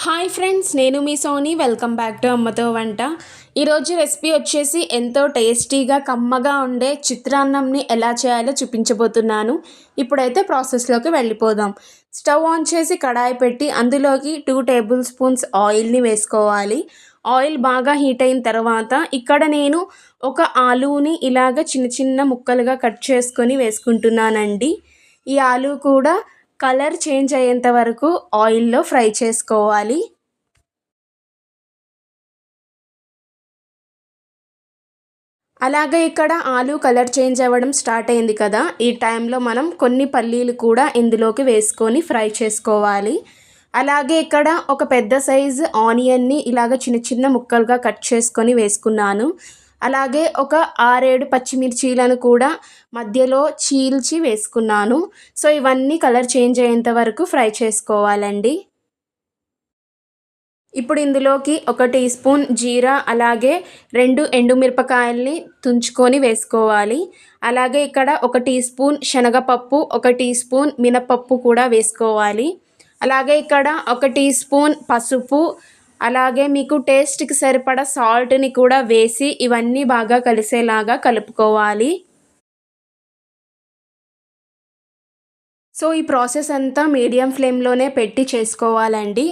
Hi friends, నేను మీ Sony. Welcome back to అమ్మతో వంట. ఈరోజు రెసిపీ వచ్చేసి ఎంతో టేస్టీగా కమ్మగా ఉండే చిత్రాన్నంని ఎలా చేయాలో చూపించబోతున్నాను. ఇప్పుడైతే ప్రాసెస్లోకి వెళ్ళిపోదాం. స్టవ్ ఆన్ చేసి కడాయి పెట్టి అందులోకి 2 టేబుల్ స్పూన్స్ ఆయిల్ని వేసుకోవాలి. ఆయిల్ బాగా హీట్ అయిన తర్వాత ఇక్కడ నేను ఒక ఆలూని ఇలాగ చిన్న చిన్న ముక్కలుగా కట్ చేసుకొని వేసుకుంటున్నానండి. ఈ ఆలూ కూడా కలర్ చేంజ్ అయ్యేంత వరకు ఆయిల్లో ఫ్రై చేసుకోవాలి. అలాగే ఇక్కడ ఆలూ కలర్ చేంజ్ అవ్వడం స్టార్ట్ అయింది కదా, ఈ టైంలో మనం కొన్ని పల్లీలు కూడా ఇందులోకి వేసుకొని ఫ్రై చేసుకోవాలి. అలాగే ఇక్కడ ఒక పెద్ద సైజు ఆనియన్ని ఇలాగ చిన్న చిన్న ముక్కలుగా కట్ చేసుకొని వేసుకున్నాను. అలాగే ఒక 6-7 పచ్చిమిర్చీలను కూడా మధ్యలో చీల్చి వేసుకున్నాను. సో ఇవన్నీ కలర్ చేంజ్ అయ్యేంత వరకు ఫ్రై చేసుకోవాలండి. ఇప్పుడు ఇందులోకి 1 టీ స్పూన్ జీరా, అలాగే 2 ఎండుమిరపకాయల్ని తుంచుకొని వేసుకోవాలి. అలాగే ఇక్కడ 1 టీ స్పూన్ శనగపప్పు, 1 టీ స్పూన్ మినపప్పు కూడా వేసుకోవాలి. అలాగే ఇక్కడ 1 టీ స్పూన్ పసుపు, అలాగే మీకు టేస్ట్కి సరిపడా సాల్ట్ని కూడా వేసి ఇవన్నీ బాగా కలిసేలాగా కలుపుకోవాలి. సో ఈ ప్రాసెస్ అంతా మీడియం ఫ్లేమ్లోనే పెట్టి చేసుకోవాలండి.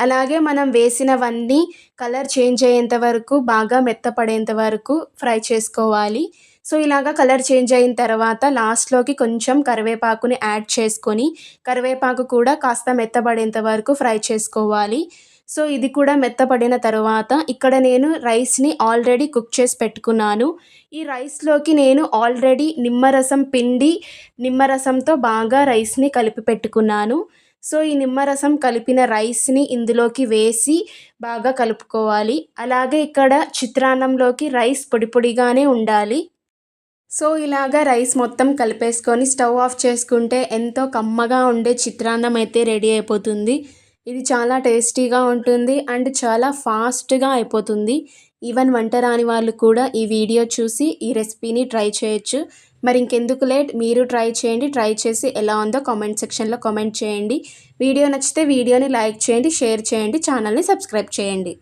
అలాగే మనం వేసినవన్నీ కలర్ చేంజ్ అయ్యేంత వరకు బాగా మెత్తపడేంత వరకు ఫ్రై చేసుకోవాలి. సో ఇలాగా కలర్ చేంజ్ అయిన తర్వాత లాస్ట్లోకి కొంచెం కరివేపాకుని యాడ్ చేసుకొని కరివేపాకు కూడా కాస్త మెత్తబడేంత వరకు ఫ్రై చేసుకోవాలి. సో ఇది కూడా మెత్తపడిన తర్వాత ఇక్కడ నేను రైస్ని ఆల్రెడీ కుక్ చేసి పెట్టుకున్నాను. ఈ రైస్లోకి నేను ఆల్రెడీ నిమ్మరసం పిండి నిమ్మరసంతో బాగా రైస్ని కలిపి పెట్టుకున్నాను. సో ఈ నిమ్మరసం కలిపిన రైస్ని ఇందులోకి వేసి బాగా కలుపుకోవాలి. అలాగే ఇక్కడ చిత్రాన్నంలోకి రైస్ పొడి పొడిగానే ఉండాలి. సో ఇలాగా రైస్ మొత్తం కలిపేసుకొని స్టవ్ ఆఫ్ చేసుకుంటే ఎంతో కమ్మగా ఉండే చిత్రాన్నం అయితే రెడీ అయిపోతుంది. ఇది చాలా టేస్టీగా ఉంటుంది అండ్ చాలా ఫాస్ట్గా అయిపోతుంది. ఈవెన్ వంట రాని వాళ్ళు కూడా ఈ వీడియో చూసి ఈ రెసిపీని ట్రై చేయొచ్చు. మరి ఇంకెందుకు లేట్, మీరు ట్రై చేయండి. ట్రై చేసి ఎలా ఉందో కామెంట్ సెక్షన్లో కామెంట్ చేయండి. వీడియో నచ్చితే వీడియోని లైక్ చేయండి, షేర్ చేయండి, ఛానల్ని సబ్స్క్రైబ్ చేయండి.